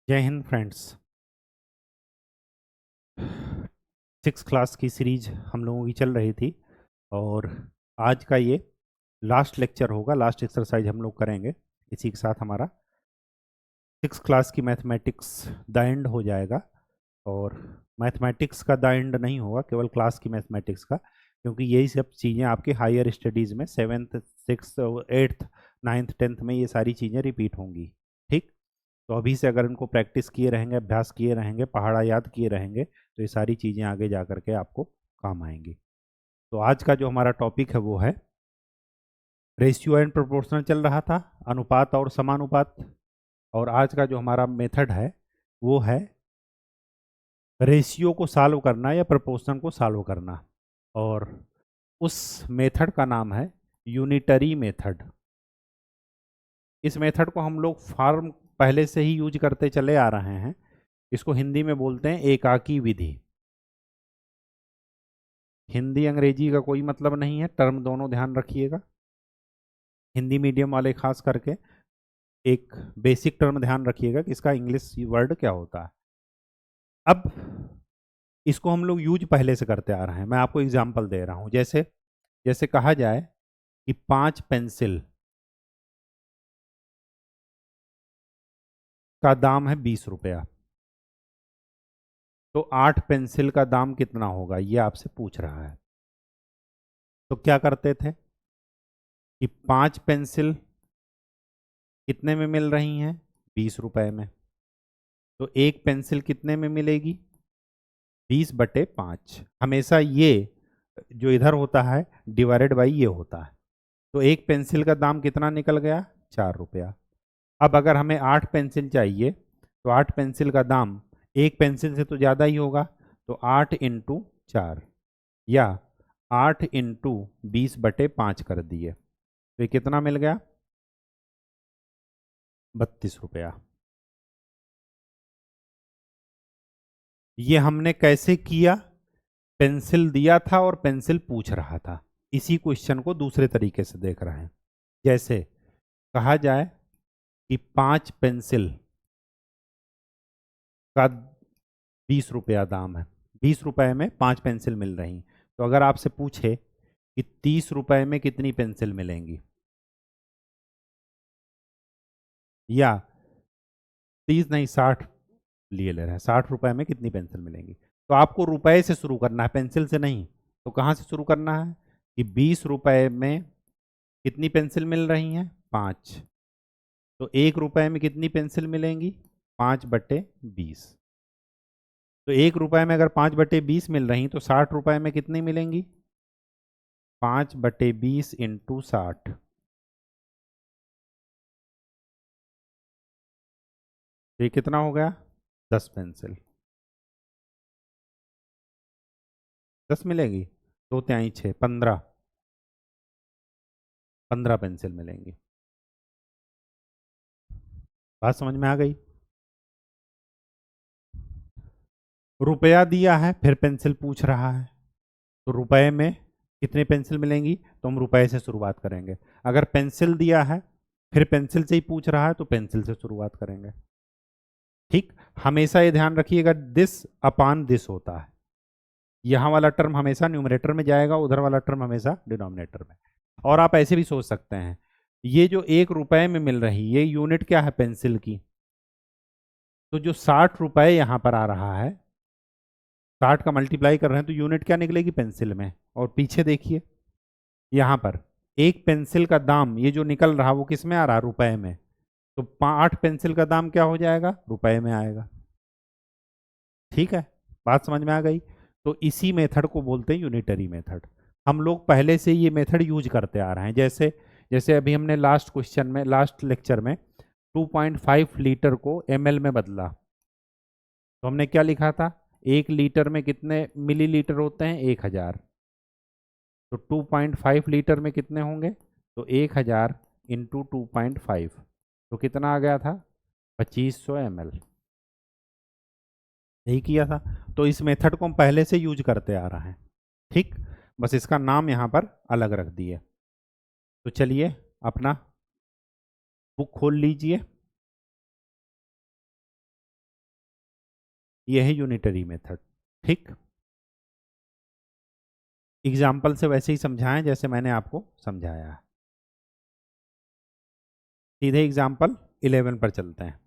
जय Hind friends. 6 class की series हम लोगों की चल रही थी और आज का ये लास्ट लेक्चर होगा। लास्ट एक्सरसाइज हम लोग करेंगे। इसी के साथ हमारा 6 क्लास की मैथमेटिक्स द एंड हो जाएगा। और मैथमेटिक्स का द एंड नहीं होगा, केवल क्लास की मैथमेटिक्स का, क्योंकि यही सब चीज़ें आपके हायर स्टडीज़ में 7th 6th 8th 9th 10th में ये सारी चीज़ें रिपीट होंगी। ठीक। तो अभी से अगर इनको प्रैक्टिस किए रहेंगे, अभ्यास किए रहेंगे, पहाड़ा याद किए रहेंगे, तो ये सारी चीज़ें आगे जा करके आपको काम आएंगी। तो आज का जो हमारा टॉपिक है वो है रेशियो एंड प्रोपोर्शनल चल रहा था, अनुपात और समानुपात। और आज का जो हमारा मेथड है वो है रेशियो को सॉल्व करना या प्रोपोर्शन को सॉल्व करना। और उस मेथड का नाम है यूनिटरी मेथड। इस मेथड को हम लोग फॉर्म पहले से ही यूज करते चले आ रहे हैं। इसको हिंदी में बोलते हैं एकाकी विधि। हिंदी अंग्रेजी का कोई मतलब नहीं है, टर्म दोनों ध्यान रखिएगा। हिंदी मीडियम वाले खास करके एक बेसिक टर्म ध्यान रखिएगा कि इसका इंग्लिश वर्ड क्या होता है। अब इसको हम लोग यूज पहले से करते आ रहे हैं। मैं आपको एग्जांपल दे रहा हूं। जैसे जैसे कहा जाए कि 5 पेंसिल का दाम है 20 रुपया, तो 8 पेंसिल का दाम कितना होगा, ये आपसे पूछ रहा है। तो क्या करते थे कि 5 पेंसिल कितने में मिल रही हैं, 20 रुपए में। तो एक पेंसिल कितने में मिलेगी, 20/5। हमेशा ये जो इधर होता है डिवाइडेड बाई ये होता है। तो एक पेंसिल का दाम कितना निकल गया, 4 रुपया। अब अगर हमें 8 पेंसिल चाहिए तो 8 पेंसिल का दाम एक पेंसिल से तो ज़्यादा ही होगा, तो 8 × 4 या 8 × 20/5 कर दिए, तो ये कितना मिल गया, 32 रुपया। ये हमने कैसे किया, पेंसिल दिया था और पेंसिल पूछ रहा था। इसी क्वेश्चन को दूसरे तरीके से देख रहे हैं। जैसे कहा जाए कि 5 पेंसिल का 20 रुपया दाम है, 20 रुपए में 5 पेंसिल मिल रही। तो अगर आपसे पूछे कि 30 रुपए में कितनी पेंसिल मिलेंगी, या 30 नहीं 60 लिए ले रहे हैं, 60 रुपए में कितनी पेंसिल मिलेंगी, तो आपको रुपए से शुरू करना है, पेंसिल से नहीं। तो कहाँ से शुरू करना है कि 20 रुपए में कितनी पेंसिल मिल रही हैं, 5। तो 1 रुपए में कितनी पेंसिल मिलेंगी, 5/20। तो 1 रुपए में अगर 5/20 मिल रही तो 60 रुपए में कितनी मिलेंगी, 5/20 × 60। तो ये कितना हो गया, 10 पेंसिल। 10 मिलेगी, 2×3 = 6, 15। 15 पेंसिल मिलेंगी। बात समझ में आ गई। रुपया दिया है, फिर पेंसिल पूछ रहा है, तो रुपए में कितने पेंसिल मिलेंगी, तो हम रुपए से शुरुआत करेंगे। अगर पेंसिल दिया है फिर पेंसिल से ही पूछ रहा है तो पेंसिल से शुरुआत करेंगे। ठीक। हमेशा ये ध्यान रखिएगा, दिस अपान दिस होता है। यहाँ वाला टर्म हमेशा न्यूमरेटर में जाएगा, उधर वाला टर्म हमेशा डिनोमिनेटर में। और आप ऐसे भी सोच सकते हैं, ये जो 1 रुपए में मिल रही ये यूनिट क्या है, पेंसिल की। तो जो 60 रुपए यहाँ पर आ रहा है, 60 का मल्टीप्लाई कर रहे हैं तो यूनिट क्या निकलेगी, पेंसिल में। और पीछे देखिए यहाँ पर एक पेंसिल का दाम ये जो निकल रहा वो किस में आ रहा, रुपए में। तो 8 पेंसिल का दाम क्या हो जाएगा, रुपए में आएगा। ठीक है, बात समझ में आ गई। तो इसी मेथड को बोलते हैं यूनिटरी मेथड। हम लोग पहले से ये मेथड यूज करते आ रहे हैं। जैसे जैसे अभी हमने लास्ट क्वेश्चन में, लास्ट लेक्चर में 2.5 लीटर को ml में बदला, तो हमने क्या लिखा था, 1 लीटर में कितने मिलीलीटर होते हैं, 1000। तो 2.5 लीटर में कितने होंगे, तो 1000 × 2.5, तो कितना आ गया था, 2500 ml। यही किया था। तो इस मेथड को हम पहले से यूज करते आ रहे हैं। ठीक, बस इसका नाम यहाँ पर अलग रख दिए। तो चलिए अपना बुक खोल लीजिए। ये है यूनिटरी मेथड। ठीक, एग्जाम्पल से वैसे ही समझाएं जैसे मैंने आपको समझाया है। सीधे एग्जाम्पल 11 पर चलते हैं।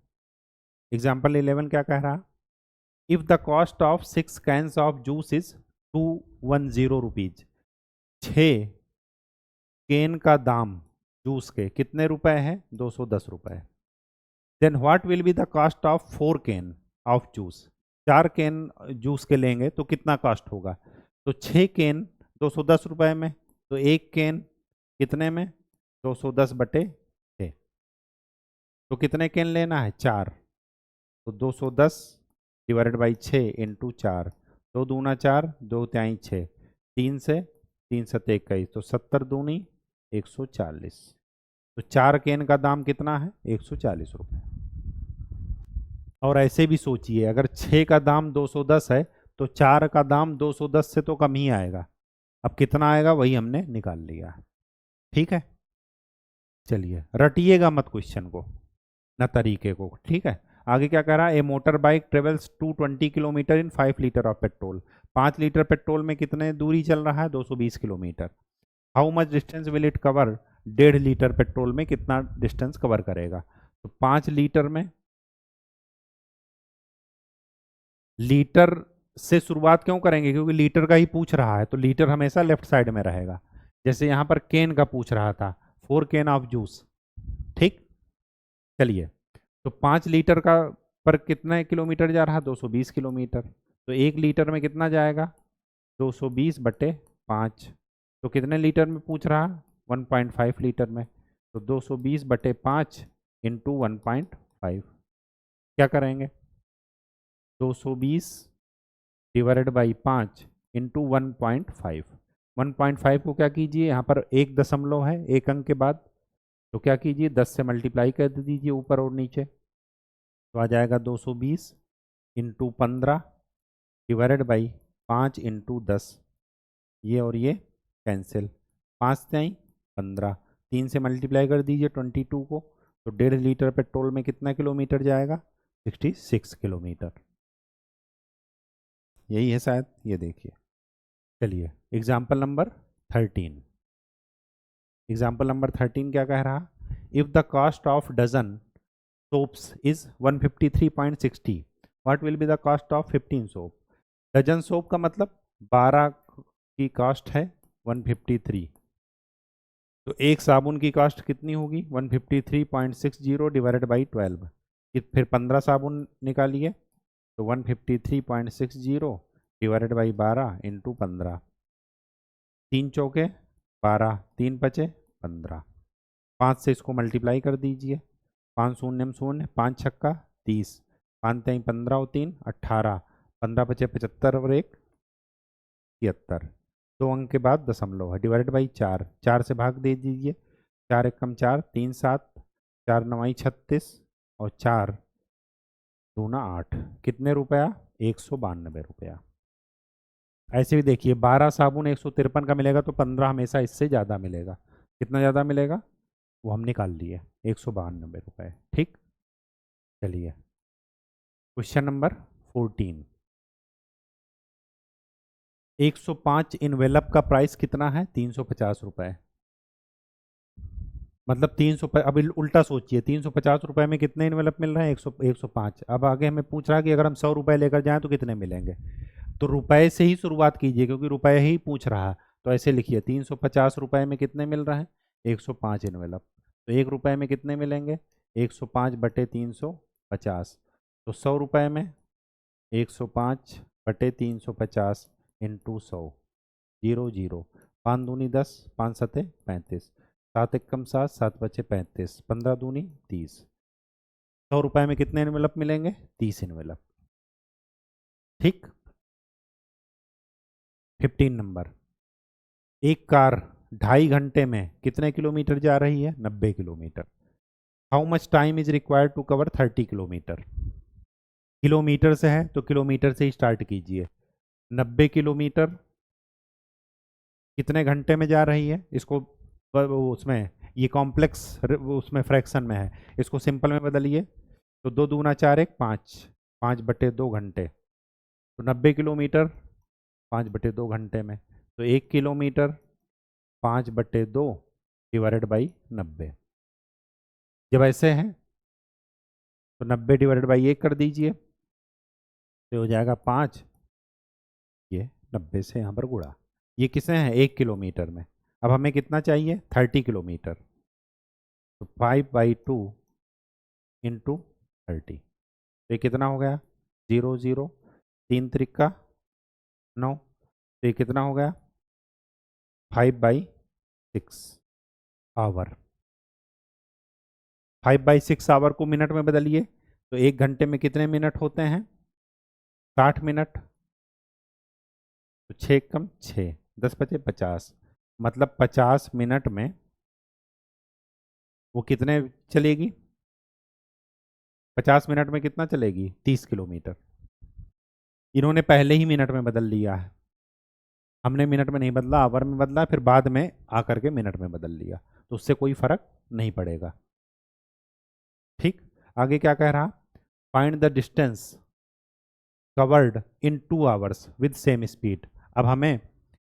एग्जाम्पल 11 क्या कह रहा? If the cost of 6 cans of juice is 210 rupees, 6 can का दाम जूस के कितने रुपए है? 210 रुपए। Then what will be the cost of 4 can of juice, 4 can juice के लेंगे तो कितना कॉस्ट होगा? तो 6 केन 210 रुपए में, तो 1 केन कितने में? 210 बटे 6। तो कितने केन लेना है? 4। तो 210 डिवाइडेड बाई 6 इंटू 4, 2 दूना 4, 2 त्याई 6, 3 से 3 सत्ते 21, तो 70 दूनी 140। तो 4 केन का दाम कितना है? 140 रुपये। और ऐसे भी सोचिए, अगर 6 का दाम 210 है तो 4 का दाम 210 से तो कम ही आएगा। अब कितना आएगा वही हमने निकाल लिया। ठीक है, चलिए रटिएगा मत क्वेश्चन को न तरीके को। ठीक है, आगे क्या कह रहा है? A motor bike travels 220 kilometre in 5 litre of petrol, 5 litre petrol में कितने दूरी चल रहा है? 220 kilometre. How much distance will it cover? 1.5 litre petrol में कितना डिस्टेंस कवर करेगा? तो 5 लीटर में, लीटर से शुरुआत क्यों करेंगे? क्योंकि लीटर का ही पूछ रहा है, तो लीटर हमेशा लेफ्ट साइड में रहेगा। जैसे यहां पर केन का पूछ रहा था, 4 केन ऑफ जूस। ठीक, चलिए, तो 5 लीटर का पर कितने किलोमीटर जा रहा है? 220 किलोमीटर। तो 1 लीटर में कितना जाएगा? 220 बटे 5। तो कितने लीटर में पूछ रहा? 1.5 लीटर में। तो 220 बटे 5 इंटू 1.5 क्या करेंगे? 220 डिवाइडेड बाई 5 इंटू 1.5। 1.5 को क्या कीजिए, यहाँ पर 1 दशमलव है एक अंक के बाद, तो क्या कीजिए 10 से मल्टीप्लाई कर दीजिए ऊपर और नीचे, तो आ जाएगा 220 इंटू 15 डिवाइडेड बाई 5 इंटू 10। ये और ये कैंसिल, 5 से 15, 3 से मल्टीप्लाई कर दीजिए 22 को, तो 1.5 लीटर पेट्रोल में कितना किलोमीटर जाएगा? 66 किलोमीटर। यही है शायद, ये देखिए। चलिए एग्जाम्पल नंबर 13। एग्जाम्पल नंबर 13 क्या कह रहा? If the cost of dozen soaps is 153.60, what will be the cost of 15 soap? Dozen soap का मतलब 12 की कॉस्ट है 153, तो एक साबुन की कॉस्ट कितनी होगी? 153.60 डिवाइडेड बाई 12। फिर 15 साबुन निकालिए, तो 153.60 डिवाइडेड बाई 12 इंटू 15, 3 चौके 12, 3 बचे 15, 5 से इसको मल्टीप्लाई कर दीजिए, 5 शून्य शून्य, 5 छक्का 30, 5 तेई 15 और 3 18, 15 बचे 75 और 1 73, 2 अंक के बाद दशमलव है, डिवाइडेड बाई 4, 4 से भाग दे दीजिए, 4 एकम 4, 3 7, 4 9 36 और 4 दूना 8, कितने रुपया? 192 रुपया। ऐसे भी देखिए 12 साबुन 153 का मिलेगा, तो 15 हमेशा इससे ज़्यादा मिलेगा। कितना ज़्यादा मिलेगा वो हम निकाल लिए, 192 रुपये। ठीक, चलिए क्वेश्चन नंबर 14। 105 इनवेलप का प्राइस कितना है? 350 रुपये। मतलब 300, अब उल्टा सोचिए, 350 रुपये में कितने इनवेलप मिल रहे हैं? 105। अब आगे हमें पूछ रहा है कि अगर हम 100 रुपये लेकर जाएं तो कितने मिलेंगे? तो रुपए से ही शुरुआत कीजिए, क्योंकि रुपए ही पूछ रहा है। तो ऐसे लिखिए 350 रुपये में कितने मिल रहे हैं? 105 इनवेलप। तो 1 रुपये में कितने मिलेंगे? 105 बटे 350। तो 100 रुपये में 105 बटे 350 इंटू 100, 0 0, 5 दूनी 10, 5 सते 35, 7 एकम 7, 7 बचे 35, 15 दूनी 30। 100 रुपये में कितने इनवेलप मिलेंगे? 30 इनवेलप। ठीक, 15 नंबर। एक कार 2.5 घंटे में कितने किलोमीटर जा रही है? 90 kilometre. How much time is required to cover 30 kilometre? Kilometre से है तो किलोमीटर से ही स्टार्ट कीजिए। 90 किलोमीटर कितने घंटे में जा रही है? इसको उसमें ये कॉम्प्लेक्स उसमें फ्रैक्शन में है, इसको सिंपल में बदलिए, तो 2 दूना 4 1 5, 5 बटे 2 घंटे, तो 90 किलोमीटर 5/2 घंटे में, तो 1 किलोमीटर 5/2 डिवाइडेड बाई 90। जब ऐसे हैं तो 90 डिवाइडेड बाई 1 कर दीजिए, तो हो जाएगा 5, ये 90 से यहाँ पर गुणा। ये किसे हैं? 1 किलोमीटर में। अब हमें कितना चाहिए? 30 किलोमीटर। तो 5/2 इंटू 30, तो ये कितना हो गया? 0 0 3 त्रिका 9, तो ये कितना हो गया? 5/6 आवर। 5/6 आवर को मिनट में बदलिए, तो 1 घंटे में कितने मिनट होते हैं? 60 मिनट। तो 6 कम 6, 10 बचे 50, मतलब 50 मिनट में वो कितने चलेगी? 50 मिनट में कितना चलेगी? 30 किलोमीटर। इन्होंने पहले ही मिनट में बदल लिया है, हमने मिनट में नहीं बदला, आवर में बदला, फिर बाद में आकर के मिनट में बदल लिया, तो उससे कोई फर्क नहीं पड़ेगा। ठीक, आगे क्या कह रहा? Find the distance covered in 2 hours with same speed. अब हमें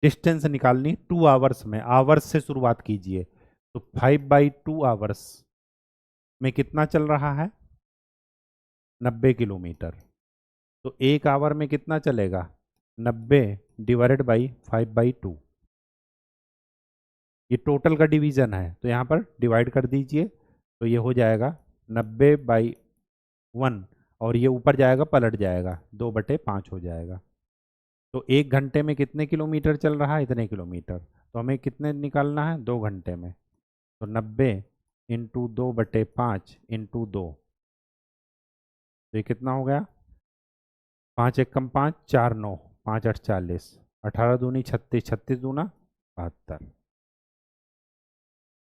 डिस्टेंस निकालनी 2 आवर्स में, आवर्स से शुरुआत कीजिए। तो 5/2 आवर्स में कितना चल रहा है? 90 किलोमीटर। तो 1 आवर में कितना चलेगा? 90 डिवाइडेड बाई 5/2। ये टोटल का डिवीजन है, तो यहाँ पर डिवाइड कर दीजिए, तो ये हो जाएगा 90/1, और ये ऊपर जाएगा पलट जाएगा, 2/5 हो जाएगा। तो 1 घंटे में कितने किलोमीटर चल रहा है? इतने किलोमीटर। तो हमें कितने निकालना है? 2 घंटे में। तो 90 इंटू 2/5 इंटू 2, तो ये कितना हो गया? 5 1 कम 5, 4 9, 5 8 40, 18 दूनी 36, 36 दूना 72।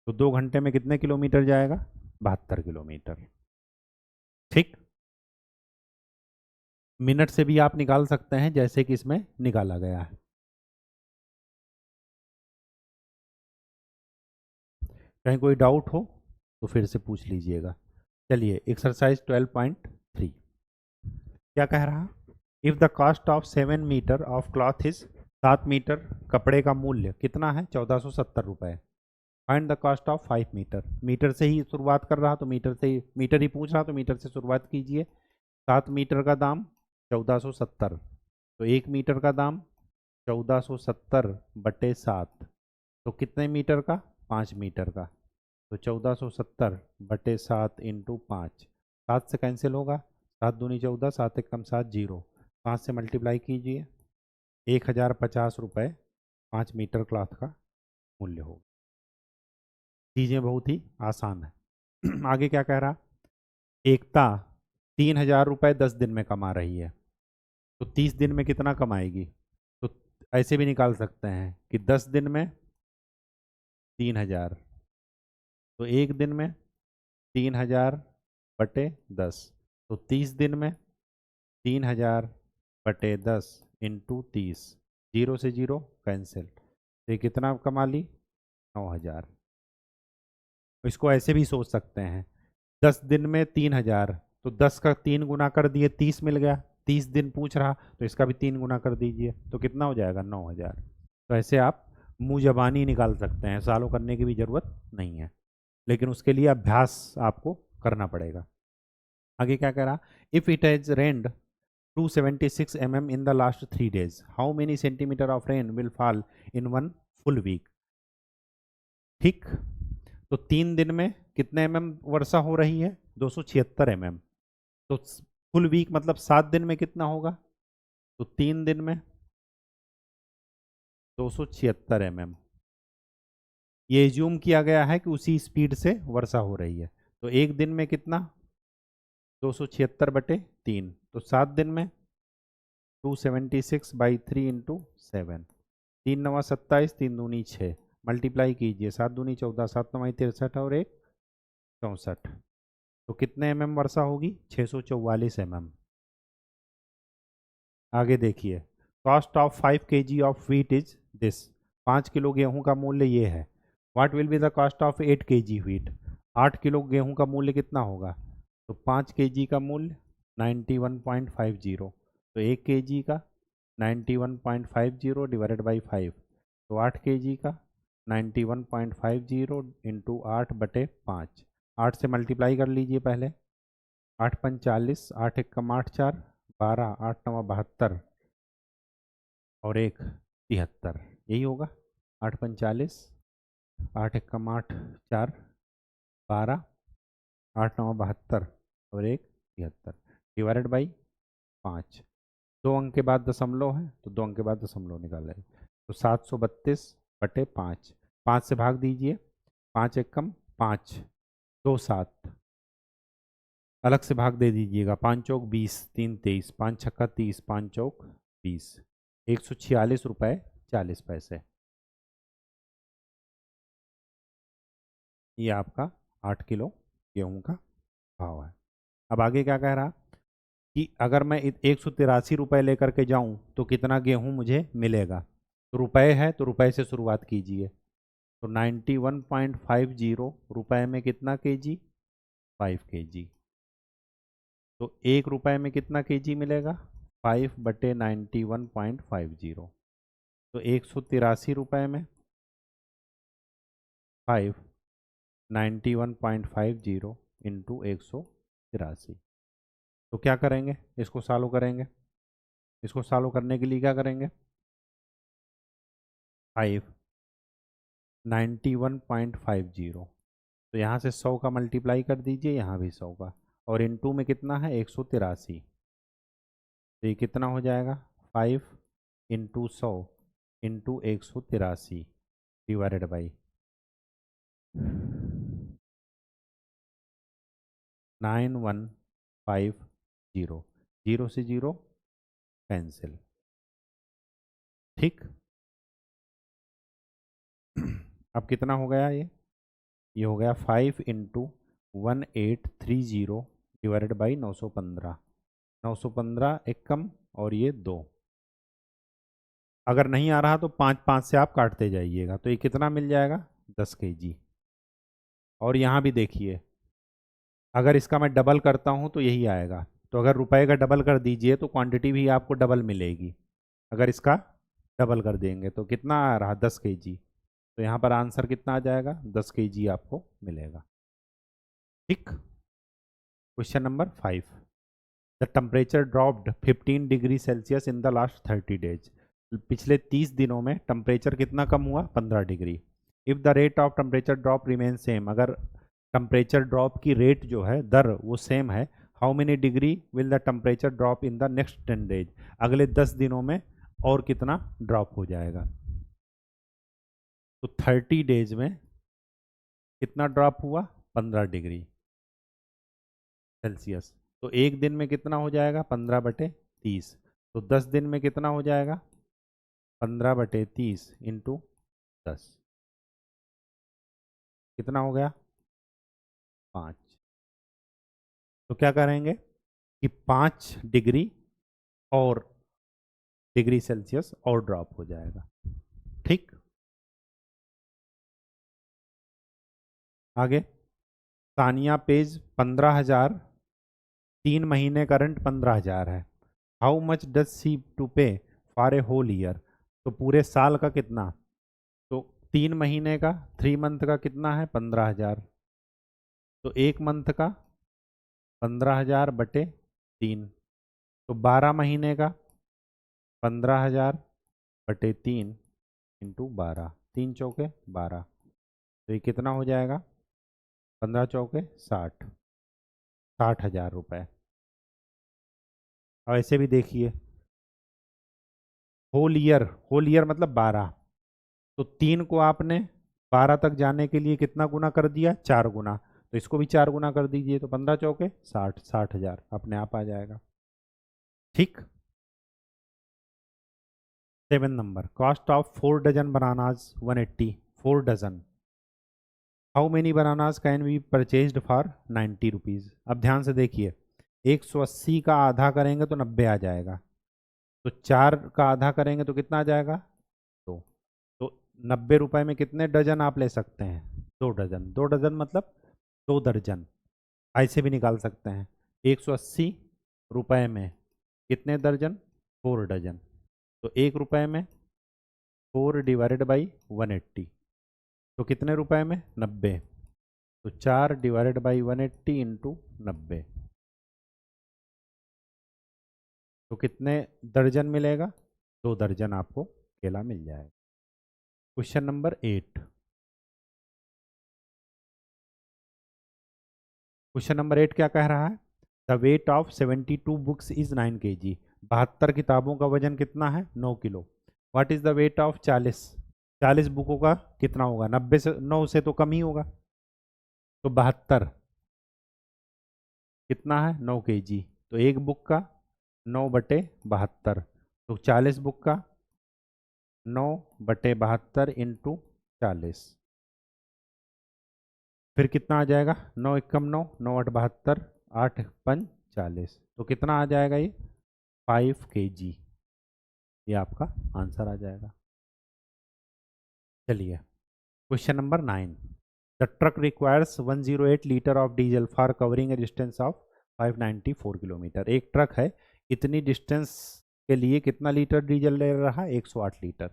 तो 2 घंटे में कितने किलोमीटर जाएगा? 72 किलोमीटर। ठीक, मिनट से भी आप निकाल सकते हैं, जैसे कि इसमें निकाला गया है। कहीं कोई डाउट हो तो फिर से पूछ लीजिएगा। चलिए, एक्सरसाइज 12.3 क्या कह रहा? If the cost of 7 metre of cloth is, 7 metre कपड़े का मूल्य कितना है? 1470 रुपये। Find the cost of 5 metre. Metre से ही शुरुआत कर रहा, तो मीटर से ही, मीटर ही पूछ रहा, तो मीटर से शुरुआत कीजिए। 7 मीटर का दाम 1470, तो 1 मीटर का दाम 1470/7, तो कितने मीटर का? 5 मीटर का। तो 1470/7 इंटू 5, 7 से कैंसिल होगा, 7 दूनी 14, 7 1 कम 7 0, 5 से मल्टीप्लाई कीजिए, 1050 रुपये 5 मीटर क्लॉथ का मूल्य होगा। चीज़ें बहुत ही आसान है। आगे क्या कह रहा? एकता 3000 रुपये 10 दिन में कमा रही है, तो 30 दिन में कितना कमाएगी? तो ऐसे भी निकाल सकते हैं कि 10 दिन में 3000, तो 1 दिन में 3000/10, तो 30 दिन में 3000/10 इंटू 30, 0 से 0 कैंसिल, तो ये कितना कमा ली? 9000। इसको ऐसे भी सोच सकते हैं, 10 दिन में 3000, तो 10 का 3 गुना कर दिए, 30 मिल गया। 30 दिन पूछ रहा, तो इसका भी 3 गुना कर दीजिए, तो कितना हो जाएगा? 9000। तो ऐसे आप मुँह जबानी निकाल सकते हैं, सालों करने की भी ज़रूरत नहीं है, लेकिन उसके लिए अभ्यास आपको करना पड़ेगा। आगे क्या कह रहा? If it has rained 276 mm in the last 3 days, how many centimeter of rain will fall in 1 full week? ठीक, तो 3 दिन में कितने mm वर्षा हो रही है? 276 mm। तो फुल वीक मतलब 7 दिन में कितना होगा? तो 3 दिन में 276 mm। ये एज्यूम किया गया है कि उसी स्पीड से वर्षा हो रही है, तो 1 दिन में कितना? 276/3, तो 7 दिन में 276/3 इंटू 7, 3 9 27, 3 दूनी 6, मल्टीप्लाई कीजिए, 7 दूनी 14, 7 9 63 और 1 64, तो कितने mm वर्षा होगी? 644 mm। आगे देखिए, cost of 5 kg of wheat is this, 5 kilo गेहूं का मूल्य ये है। What will be the cost of 8 kg wheat, 8 kilo गेहूं का मूल्य कितना होगा? तो 5 kg का मूल्य 91.50, तो 1 kg का 91.50 डिवाइडेड बाई 5, तो 8 kg का 91.50 इंटू 8/5, 8 से मल्टीप्लाई कर लीजिए पहले। 8 पंच 40, 8 एकम 8 4 12, 8 9 72 और 1 73, यही होगा। 8 पंच 40, 8 एकम 8 4 12, 8 9 72 और 1 73 डिवाइडेड बाई 5। 2 अंक के बाद दशमलव है तो 2 अंक के बाद दशमलव निकाल रहे, तो 732/5, 5 से भाग दीजिए। 5 एकम 5, 2 7, अलग से भाग दे दीजिएगा। 5 चौक 20, 3 23, 5 छक्का 30, 5 चौक 20, 146 रुपये 40 पैसे। ये आपका 8 किलो गेहूं का भाव है। अब आगे क्या कह रहा कि अगर मैं 183 रुपये लेकर के जाऊं तो कितना गेहूं मुझे मिलेगा। तो रुपए है तो रुपए से शुरुआत कीजिए। तो 91.50 रुपए में कितना केजी, 5 kg। तो 1 रुपए में कितना केजी मिलेगा, 5/91.50। तो 183 रुपये में 5 91.50 इंटू 183। तो क्या करेंगे, इसको सॉल्व करेंगे। इसको सॉल्व करने के लिए क्या करेंगे, 5 91.50, तो यहाँ से 100 का मल्टीप्लाई कर दीजिए, यहाँ भी 100 का, और इनटू में कितना है 183। तो ये कितना हो जाएगा, 5 इंटू 100 इंटू 183 डिवाइडेड बाई 9150। 0 से 0 कैंसिल, ठीक। अब कितना हो गया ये हो गया 5 इंटू 1830 डिवाइडेड बाई 915। 915 एक कम और ये 2। अगर नहीं आ रहा तो 5 5 से आप काटते जाइएगा। तो ये कितना मिल जाएगा, 10 kg। और यहाँ भी देखिए, अगर इसका मैं डबल करता हूँ तो यही आएगा। तो अगर रुपए का डबल कर दीजिए तो क्वांटिटी भी आपको डबल मिलेगी। अगर इसका डबल कर देंगे तो कितना आ रहा, 10 kg। तो यहाँ पर आंसर कितना आ जाएगा, 10 kg आपको मिलेगा, ठीक। Question number 5, the temperature dropped 15 degree Celsius in the last 30 days. पिछले 30 दिनों में टेम्परेचर कितना कम हुआ, 15 degree. If the rate of temperature drop remain same, अगर टेम्परेचर ड्रॉप की रेट जो है, दर वो सेम है, how many degree will the temperature drop in the next 10 days, अगले 10 दिनों में और कितना ड्रॉप हो जाएगा। तो 30 डेज में कितना ड्रॉप हुआ, 15 डिग्री सेल्सियस। तो एक दिन में कितना हो जाएगा, 15/30। तो 10 दिन में कितना हो जाएगा, 15/30 इंटू 10, कितना हो गया, 5। तो क्या करेंगे कि 5 डिग्री और डिग्री सेल्सियस और ड्रॉप हो जाएगा, ठीक। आगे सानिया पेज 15,000, 3 महीने करंट 15,000 है। How much does she to pay for a whole year, तो पूरे साल का कितना। तो 3 महीने का, 3 मंथ का कितना है, 15,000। तो 1 मंथ का 15,000/3, तो 12 महीने का 15,000/3 इंटू 12, 3 चौके 12। तो ये कितना हो जाएगा, 15 चौके 60, 60,000 रुपये। और ऐसे भी देखिए, होल ईयर, होल ईयर मतलब 12, तो 3 को आपने 12 तक जाने के लिए कितना गुना कर दिया, 4 गुना। तो इसको भी 4 गुना कर दीजिए, तो 15 चौके 60, 60,000 अपने आप आ जाएगा, ठीक। 7 number, cost of 4 dozen bananas 180, 4 dozen. How many bananas can be purchased for 90 rupees. अब ध्यान से देखिए, 180 का आधा करेंगे तो 90 आ जाएगा। तो 4 का आधा करेंगे तो कितना आ जाएगा, 2। तो 90 रुपए में कितने डजन आप ले सकते हैं, 2 डजन। 2 डजन मतलब 2 दर्जन, ऐसे भी निकाल सकते हैं। 180 रुपए में कितने दर्जन, 4 डजन। तो 1 रुपये में 4 डिवाइडेड बाई 180, तो कितने रुपए में 90, तो 4 डिवाइडेड बाई 180 इंटू 90, तो कितने दर्जन मिलेगा? 2 दर्जन आपको केला मिल जाएगा। Question number 8। क्वेश्चन नंबर 8 क्या कह रहा है? The weight of 72 books is 9 kg। 72 किताबों का वजन कितना है? 9 kilo. What is the weight of 40 बुकों का कितना होगा? 90 से 9 से तो कम ही होगा। तो 72 कितना है? 9 kg। तो एक बुक का 9/72, तो 40 बुक का 9/72 इंटू 40, फिर कितना आ जाएगा? 9 एकम 9, 9/8 72, 8 पंच 40, तो कितना आ जाएगा ये? 5 kg। ये आपका आंसर आ जाएगा। चलिए question number 9। The truck requires 108 litre of diesel for covering A distance of 594 kilometre. एक ट्रक है, इतनी डिस्टेंस के लिए कितना लीटर डीजल ले रहा है? 108 litre.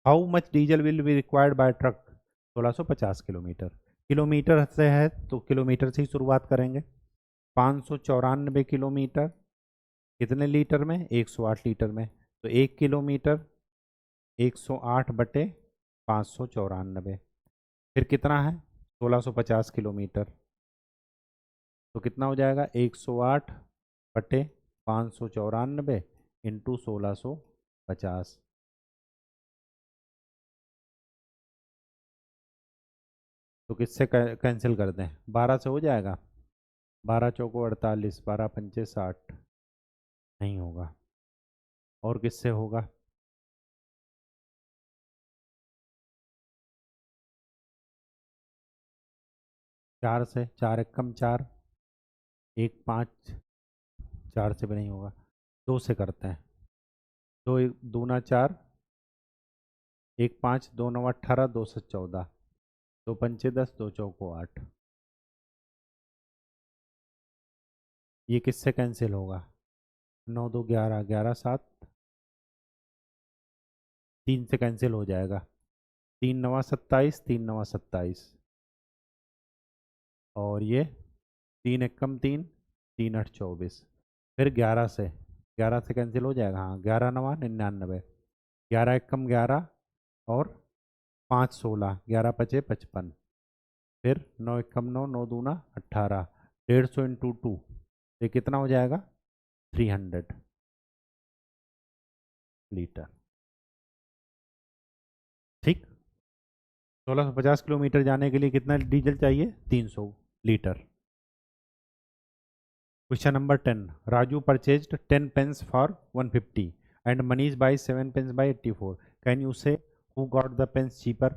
How much diesel will be required by truck? 1650 kilometre. Kilometre से है तो किलोमीटर से ही शुरुआत करेंगे। 594 किलोमीटर कितने लीटर में? 108 लीटर में। तो 1 किलोमीटर 108/594, फिर कितना है? 1650 किलोमीटर, तो कितना हो जाएगा? 108/594 इंटू 1650, तो किससे कैंसिल कर दें? 12 से हो जाएगा। 12 चौको 48, 12 पंचे 60, नहीं होगा। और किससे होगा? 4 से, 4 एकम 4, 1 5, 4 से भी नहीं होगा। 2 से करते हैं। 2 दूना 4, 1 5, 2 9 18, 2 से 14, 2 पंचे 10, 2 चौको 8, ये किससे कैंसिल होगा? 9 2 11, 11 7, 3 से कैंसिल हो जाएगा। 3 9 27, 3 9 27, और ये 3 एकम 3, 3 8 24, फिर 11 से कैंसिल हो जाएगा। हाँ, 11 9 99, 11 एकम 11 और 5 16, 11 पचे 55, फिर 9 एकम 9, 9 दूना 18, 150 इंटू 2, ये कितना हो जाएगा? 300 लीटर। ठीक, 1650 किलोमीटर जाने के लिए कितना डीजल चाहिए? 300 litre. Question number 10। Raju purchased 10 pens for 150 and Manish buy 7 pens by 84। Can you say who got the pens cheaper?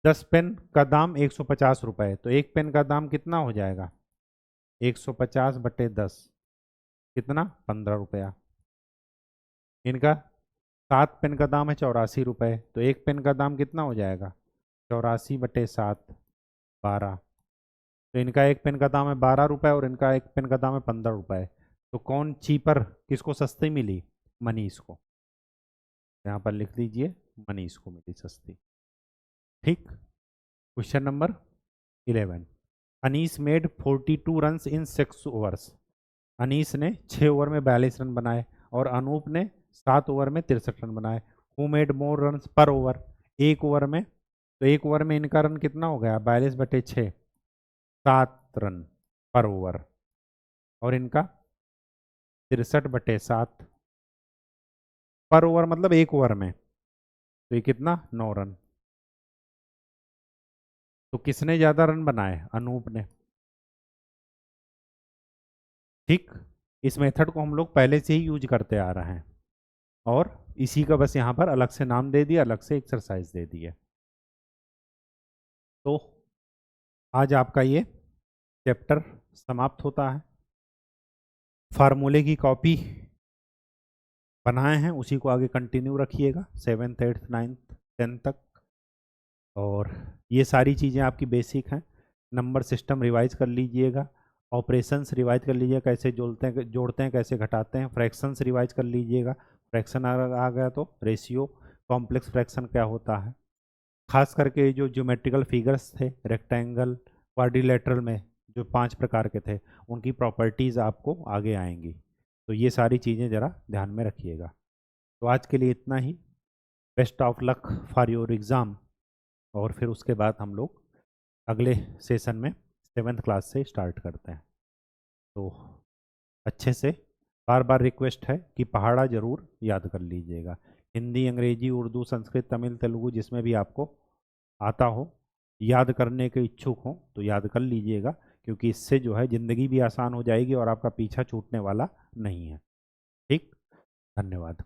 10 pen का दाम 150 रुपये, तो एक पेन का दाम कितना हो जाएगा? 150/10, कितना? 15 रुपया। इनका 7 पेन का दाम है 84 रुपये, तो एक पेन का दाम कितना हो जाएगा? 84/7, 12। तो इनका एक पेन का दाम है 12 रुपये और इनका एक पेन का दाम है 15 रुपये। तो कौन चीपर, किसको सस्ती मिली? मनीष को। यहाँ पर लिख दीजिए, मनीष को मिली सस्ती। ठीक। Question number 11। Anis made 42 runs in 6 overs. Anis ने 6 ओवर में 42 रन बनाए और अनूप ने 7 ओवर में 63 रन बनाए। हु मेड मोर रन्स पर ओवर? एक ओवर में, तो एक ओवर में इनका रन कितना हो गया? 42/6, 7 रन पर ओवर, और इनका 63/7 पर ओवर, मतलब एक ओवर में, तो ये कितना? 9 रन। तो किसने ज्यादा रन बनाए? अनूप ने। ठीक, इस मेथड को हम लोग पहले से ही यूज करते आ रहे हैं और इसी का बस यहाँ पर अलग से नाम दे दिया, अलग से एक्सरसाइज दे दी है। तो आज आपका ये चैप्टर समाप्त होता है। फार्मूले की कॉपी बनाए हैं, उसी को आगे कंटिन्यू रखिएगा 7th 8th 9th 10th तक। और ये सारी चीज़ें आपकी बेसिक हैं। नंबर सिस्टम रिवाइज कर लीजिएगा ऑपरेशंस रिवाइज कर लीजिएगा, कैसे जोड़ते हैं कैसे घटाते हैं। फ्रैक्शंस रिवाइज कर लीजिएगा, फ्रैक्शन आ गया तो रेशियो, कॉम्प्लेक्स फ्रैक्शन क्या होता है। खास करके जो ज्योमेट्रिकल फिगर्स थे रेक्टेंगल क्वाड्रिलेटरल में, जो 5 प्रकार के थे, उनकी प्रॉपर्टीज़ आपको आगे आएंगी। तो ये सारी चीज़ें ज़रा ध्यान में रखिएगा। तो आज के लिए इतना ही। Best of luck for your exam. और फिर उसके बाद हम लोग अगले सेशन में 7th क्लास से स्टार्ट करते हैं। तो अच्छे से बार बार रिक्वेस्ट है कि पहाड़ा ज़रूर याद कर लीजिएगा। हिंदी, अंग्रेजी, उर्दू, संस्कृत, तमिल, तेलुगु, जिसमें भी आपको आता हो, याद करने के इच्छुक हो तो याद कर लीजिएगा, क्योंकि इससे जो है ज़िंदगी भी आसान हो जाएगी और आपका पीछा छूटने वाला नहीं है। ठीक, धन्यवाद।